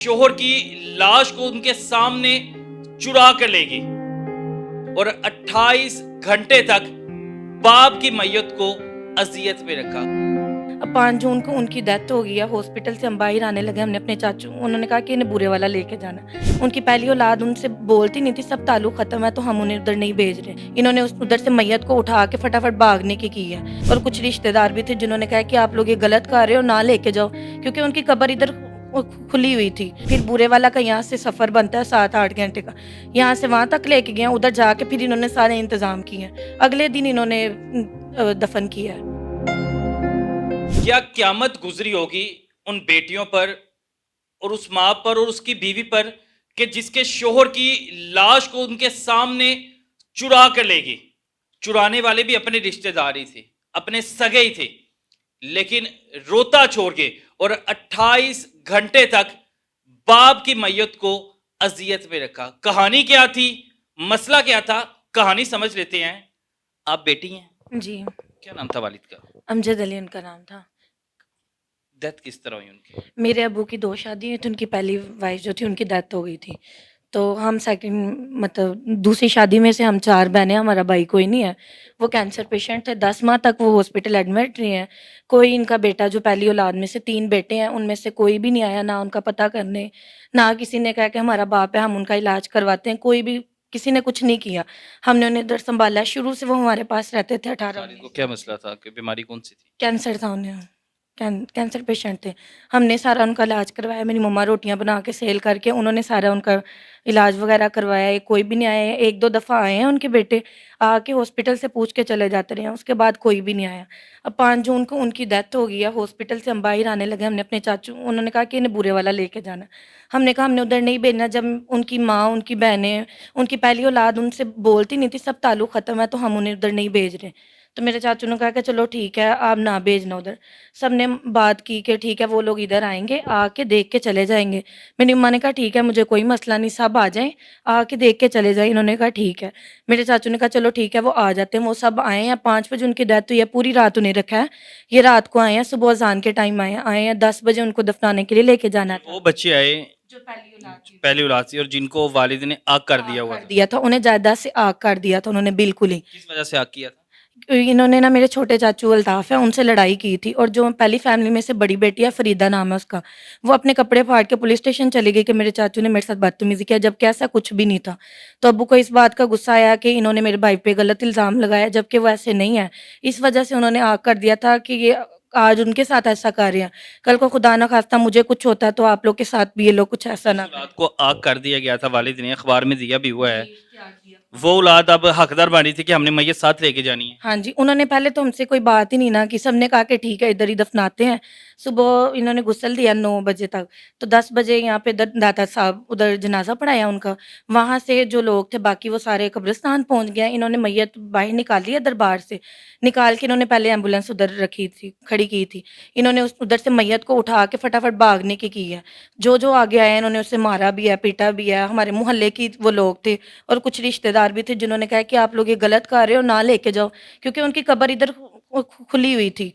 शोहर की लाश को उनके सामने चुरा कर ले गई और 28 घंटे तक बाप की मैयत को अजियत में रखा। अब 5 जून को उनकी डेथ हो गई है। हॉस्पिटल से हम बाहर आने लगे, हमने अपने चाचू, उन्होंने कहा कि इन्हें बुरे वाला लेके जाना है। उनकी पहली औलाद उनसे बोलती नहीं थी, सब ताल्लुक खत्म है तो हम उन्हें उधर नहीं भेज रहे। इन्होंने उधर से मैयत को उठा के फटाफट भागने की है। और कुछ रिश्तेदार भी थे जिन्होंने कहा कि आप लोग ये गलत कर रहे हो, ना लेके जाओ, क्योंकि उनकी कब्र इधर खुली हुई थी। फिर बुरे वाला का यहाँ से सफ़र बनता है 7-8 घंटे का, यहाँ से वहाँ तक लेके गए, उधर जाके फिर इन्होंने सारे इंतज़ाम किए हैं। अगले दिन इन्होंने दफन किया है। क्या क़यामत गुजरी होगी उन बेटियों पर और उस माँ पर और उसकी बीवी पर कि जिसके शोहर की लाश को उनके सामने चुरा कर ले गई। चुराने वाले भी अपने रिश्तेदार ही थे, अपने सगे ही थे, लेकिन रोता छोड़ के और 28 घंटे तक बाप की मैयत को अजियत में रखा। कहानी क्या थी, मसला क्या था, कहानी समझ लेते हैं। आप बेटी हैं? जी, क्या नाम था वालिद का? अमजद अली उनका नाम था। डेथ किस तरह हुई उनकी? मेरे अब्बू की 2 शादी हुई थी, उनकी पहली वाइफ जो थी उनकी डेथ हो गई थी। तो हम सेकंड मतलब दूसरी शादी में से हम 4 बहनें, हमारा भाई कोई नहीं है। वो कैंसर पेशेंट थे, 10 माह तक वो हॉस्पिटल एडमिट रहे हैं। कोई इनका बेटा जो पहली औलाद में से 3 बेटे हैं, उनमें से कोई भी नहीं आया, ना उनका पता करने, ना किसी ने कहा कि हमारा बाप है, हम उनका इलाज करवाते हैं, कोई भी किसी ने कुछ नहीं किया। हमने उन्हें इधर सँभाला, शुरू से वो हमारे पास रहते थे 18 वालिद को 19 क्या साल। मसला था कि बीमारी कौन सी थी? कैंसर था उन्हें, कैंसर पेशेंट थे। हमने सारा उनका इलाज करवाया, मेरी मम्मा रोटियाँ बना के सेल करके उन्होंने सारा उनका इलाज वगैरह करवाया। ये कोई भी नहीं आया, 1-2 दफ़ा आए हैं उनके बेटे, आके हॉस्पिटल से पूछ के चले जाते रहे हैं, उसके बाद कोई भी नहीं आया। अब 5 जून को उनकी डेथ हो गई है, हॉस्पिटल से हम बाहर आने लगे, हमने अपने चाचू, उन्होंने कहा कि इन्हें बुरे वाला लेके जाना है। हमने कहा हमने उधर नहीं भेजना। जब उनकी माँ, उनकी बहनें, उनकी पहली औलाद उनसे बोलती नहीं थी, सब ताल्लुक ख़त्म है तो हम उन्हें उधर नहीं भेज रहे। तो मेरे चाचू ने कहा कि चलो ठीक है, आप ना भेजना उधर। सबने बात की कि ठीक है, वो लोग इधर आएँगे, आके देख के चले जाएँगे। मेरी मम्मा ने कहा ठीक है, मुझे कोई मसला नहीं, सब आ जाएँ, आके देख के चले जाएँ। इन्होंने कहा ठीक है। मेरे चाचू ने कहा चलो ठीक है, वो आ जाते हैं। वो सब आए हैं, 5 बजे उनकी डेथ हुई है, पूरी रात उन्हें रखा है। ये रात को आए हैं, सुबह अज़ान के टाइम आए हैं, 10 बजे उनको दफनाने के लिए लेके जाना वो था। बच्चे आए जो पहली औलाद थी, पहली औलाद से और जिनको वालिद ने आग कर आग दिया हुआ कर था। दिया था, उन्हें जायदाद से आग कर दिया था उन्होंने बिल्कुल ही। किस वजह से आग किया था? इन्होंने ना मेरे छोटे चाचू अल्ताफ़ हैं, उनसे लड़ाई की थी, और जो पहली फैमिली में से बड़ी बेटी है, फ़रीदा नाम है उसका, वो अपने कपड़े फाड़ के पुलिस स्टेशन चली गई कि मेरे चाचू ने मेरे साथ बदतमीज़ी किया, जबकि ऐसा कुछ भी नहीं था। तो अब्बू को इस बात का गुस्सा आया कि इन्होंने मेरे भाई पे गलत इल्ज़ाम लगाया, जबकि वो ऐसे नहीं है। इस वजह से उन्होंने आग कर दिया था कि ये आज उनके साथ ऐसा कर रहे हैं, कल को खुदा ना ख़ास्ता मुझे कुछ होता है तो आप लोग के साथ भी ये लोग कुछ ऐसा जिस ना करें। औलाद को आग कर दिया गया था वालिद ने, अखबार में दिया भी हुआ जी, है, इश्तिहार दिया। वो औलाद अब हकदार बन रही थी कि हमने मैयत साथ लेके जानी है। हाँ जी, उन्होंने पहले तो हमसे कोई बात ही नहीं ना की, सबने कहा कि ठीक है इधर ही दफनाते हैं। सुबह इन्होंने गुस्ल दिया 9 बजे तक, तो 10 बजे यहाँ पे दाता साहब उधर जनाज़ा पढ़ाया उनका। वहाँ से जो लोग थे बाकी वो सारे कब्रिस्तान पहुँच गए। इन्होंने मैयत बाहर निकाली है दरबार से, निकाल के इन्होंने पहले एम्बुलेंस उधर रखी थी, खड़ी की थी। इन्होंने उस उधर से मैयत को उठा के फटाफट भागने की है। जो आगे आए इन्होंने उसे मारा भी है, पीटा भी है। हमारे मोहल्ले की वो लोग थे और कुछ रिश्तेदार भी थे जिन्होंने कहा कि आप लोग ये गलत कर रहे हो, ना लेके जाओ, क्योंकि उनकी कब्र इधर खुली हुई थी।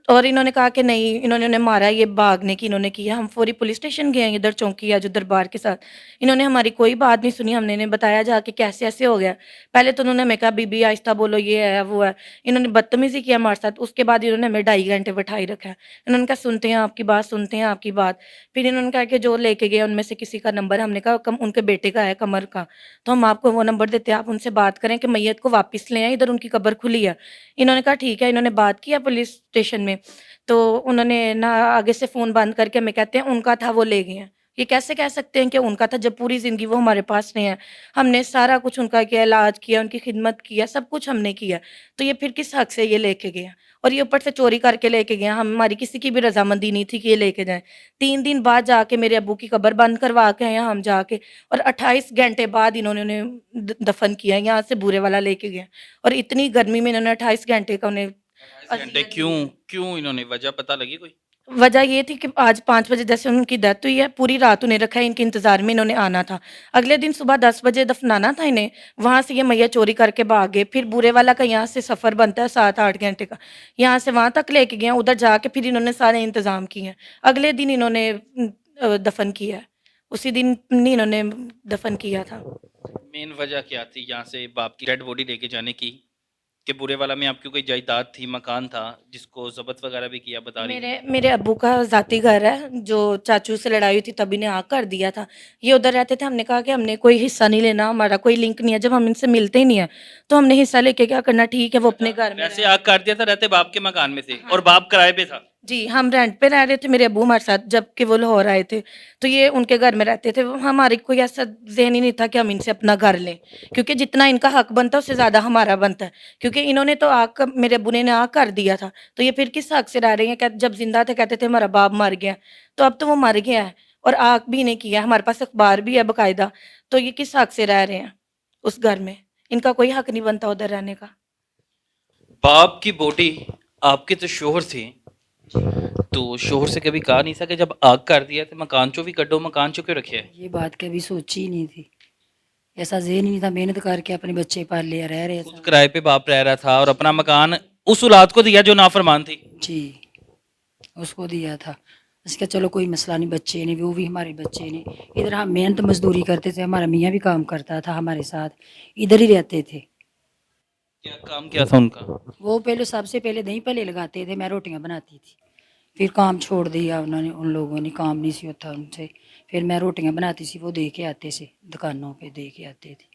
और इन्होंने कहा कि नहीं, इन्होंने उन्हें मारा, ये भागने की इन्होंने किया। हम फौरी पुलिस स्टेशन गए हैं, इधर चौकी है जो दरबार के साथ। इन्होंने हमारी कोई बात नहीं सुनी, हमने इन्हें बताया जाके कैसे ऐसे हो गया। पहले तो उन्होंने हमें कहा बीबी आहिस्ता बोलो, ये है वो है। इन्होंने बदतमीज़ी किया हमारे साथ। उसके बाद इन्होंने हमें 2.5 घंटे बैठाई रखा है। इन्होंने कहा सुनते हैं आपकी बात, सुनते हैं आपकी बात। फिर इन्होंने कहा कि जो लेके गए उनमें से किसी का नंबर, हमने कहा कम उनके बेटे का है कमर का, तो हम आपको वो नंबर देते हैं, आप उनसे बात करें कि मैयत को वापस ले आएँ, इधर उनकी कब्र खुली है। इन्होंने कहा ठीक है, इन्होंने बात किया पुलिस स्टेशन में, तो उन्होंने ना आगे से फ़ोन बंद करके हमें कहते हैं उनका था वो ले गए हैं। ये कैसे कह सकते हैं कि उनका था जब पूरी ज़िंदगी वो हमारे पास नहीं है। हमने सारा कुछ उनका किया, इलाज किया, उनकी खिदमत किया, सब कुछ हमने किया। तो ये फिर किस हक़ से ये लेके गए हैं? और ये ऊपर से चोरी करके लेके गए हैं। हमारी किसी की भी रज़ामंदी नहीं थी कि ये लेके जाएँ। 3 दिन बाद जाके मेरे अब्बू की कब्र बंद करवा के आए हैं हम जाके, और 28 घंटे बाद इन्होंने उन्हें दफ़न किया है, यहाँ से बूरे वाला लेके गए हैं। और इतनी गर्मी में इन्होंने 28 घंटे का उन्हें 28 घंटे अज़ियत दी क्यों है। क्यों इन्होंने वजह पता लगी कोई? वजह ये थी कि आज 5 बजे जैसे उनकी डेथ हुई है, पूरी रात उन्हें रखा है, इनके इंतज़ार में इन्होंने आना था। अगले दिन सुबह 10 बजे दफ़नाना था इन्हें, वहाँ से ये मैयत चोरी करके भाग गए। फिर बूरे वाला का यहाँ से सफ़र बनता है 7-8 घंटे का, यहाँ से वहाँ तक लेके गए हैं, उधर जाके फिर इन्होंने सारे इंतज़ाम किए हैं। अगले दिन इन्होंने दफ़न किया है। उसी दिन इन्होंने दफन किया था। मेन वजह क्या थी यहाँ से बाप की डेड बॉडी लेके जाने की? कि बुरे वाला में आपकी कोई जायदाद थी, मकान था जिसको जब्त वगैरह भी किया, बता रही थी? मेरे अब्बू का ज़ाती घर है, जो चाचू से लड़ाई हुई थी तभी ने आग कर दिया था। ये उधर रहते थे, हमने कहा कि हमने कोई हिस्सा नहीं लेना, हमारा कोई लिंक नहीं है, जब हम इनसे मिलते ही नहीं है तो हमने हिस्सा लेके क्या करना, ठीक है वो अपने घर में वैसे रहे। आग काट दिया था रहते बाप के मकान में थे, हाँ और जी। बाप किराए पे था। जी, हम रेंट पे रह रहे थे, मेरे अब्बू हमारे साथ जबकि वो लाहौर आए थे, तो ये उनके घर में रहते थे। हमारे कोई ऐसा ज़हन ही नहीं था कि हम इनसे अपना घर लें, क्योंकि जितना इनका हक बनता है उससे ज़्यादा हमारा बनता है, क्योंकि इन्होंने तो मेरे अब्बू ने आग कर दिया था, तो ये फिर किस हक से रह रहे हैं? जब जिंदा थे कहते थे हमारा बाप मर गया, तो अब तो वो मर गया है और आग भी नहीं किया, हमारे पास अखबार भी है बाकायदा, तो ये किस हक से रह रहे हैं उस घर में? इनका कोई हक नहीं बनता उधर रहने का। बाप की बॉडी, आपके तो शोहर थे, तो शोहर से कभी कहा नहीं था कि जब आग कर दिया तो मकान चो भी कड्डो, मकान चो क्यों रखे है? ये बात कभी सोची ही नहीं थी, ऐसा ज़हन ही नहीं था। मेहनत करके अपने बच्चे पाल लिया, रह रहे खुद थे। किराए पे बाप रह रहा था और अपना मकान उस औलाद को दिया जो नाफरमान थी। जी, उसको दिया था। इसका चलो कोई मसला नहीं, बच्चे ने वो भी हमारे बच्चे ने। इधर हम मेहनत मजदूरी करते थे, हमारा मियाँ भी काम करता था हमारे साथ, इधर ही रहते थे। क्या काम किया था उनका? वो पहले सबसे पहले दही पले लगाते थे, मैं रोटियां बनाती थी। फिर काम छोड़ दिया उन्होंने, उन लोगों ने, काम नहीं सी होता उनसे। फिर मैं रोटियां बनाती थी, वो दे के आते थे, दुकानों पे दे के आते थे।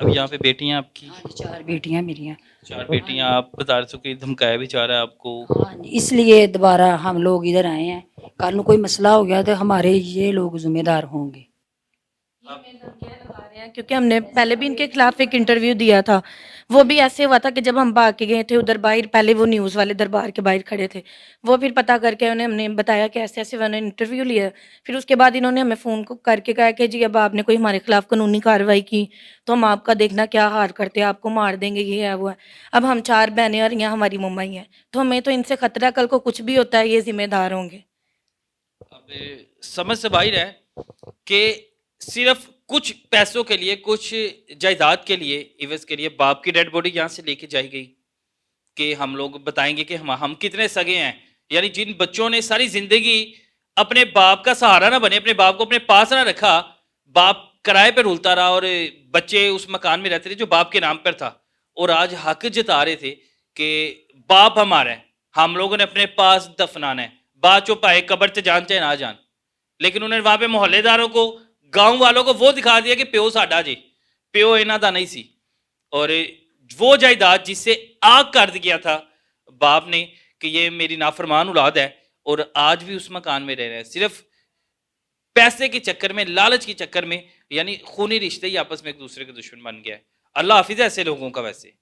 अब यहाँ पे बेटियां आपकी? हाँ जी, 4 बेटियां मेरियां। 4 बेटियां, आप बता रहे थे कि धमकाया भी जा रहा है आपको। हाँ जी, इसलिए दोबारा हम लोग इधर आए हैं। कल को कोई मसला हो गया तो हमारे ये लोग जिम्मेदार होंगे। ये मेरे धमकियाँ लगा रहे हैं, क्योंकि हमने पहले भी इनके खिलाफ एक इंटरव्यू दिया था, वो भी ऐसे हुआ था कि जब हम भाग के गए थे उधर बाहर, पहले वो न्यूज़ वाले दरबार के बाहर खड़े थे, वो फिर पता करके उन्हें हमने बताया कि ऐसे ऐसे उन्होंने इंटरव्यू लिया। फिर उसके बाद इन्होंने हमें फ़ोन को करके कहा कि जी अब आपने कोई हमारे खिलाफ कानूनी कार्रवाई की तो हम आपका देखना क्या हाल करते हैं, आपको मार देंगे, ये है वो है। अब हम 4 बहनें और यहाँ हमारी मम्मा ही हैं, तो हमें तो इनसे खतरा, कल को कुछ भी होता है ये जिम्मेदार होंगे। अब समझ से बाहर है कि सिर्फ कुछ पैसों के लिए, कुछ जायदाद के लिए, इवज के लिए बाप की डेड बॉडी यहाँ से लेके जाई गई कि हम लोग बताएंगे कि हम कितने सगे हैं। यानी जिन बच्चों ने सारी जिंदगी अपने बाप का सहारा ना बने, अपने बाप को अपने पास ना रखा, बाप किराए पे रुलता रहा और बच्चे उस मकान में रहते थे जो बाप के नाम पर था, और आज हक जता रहे थे कि बाप हमारा है, हम लोगों ने अपने पास दफनाना है, बाद चो पाए कब्र से जान चाहे ना जान। लेकिन उन्होंने वहां पे मोहल्लेदारों को, गांव वालों को वो दिखा दिया कि प्यो साडा जी, प्यो इन्हां दा नहीं सी। और वो जायदाद जिससे आग कर दिया था बाप ने कि ये मेरी नाफरमान औलाद है, और आज भी उस मकान में रह रहे हैं सिर्फ पैसे के चक्कर में, लालच के चक्कर में। यानी खूनी रिश्ते ही आपस में एक दूसरे के दुश्मन बन गया है। अल्लाह हाफिज है ऐसे लोगों का वैसे।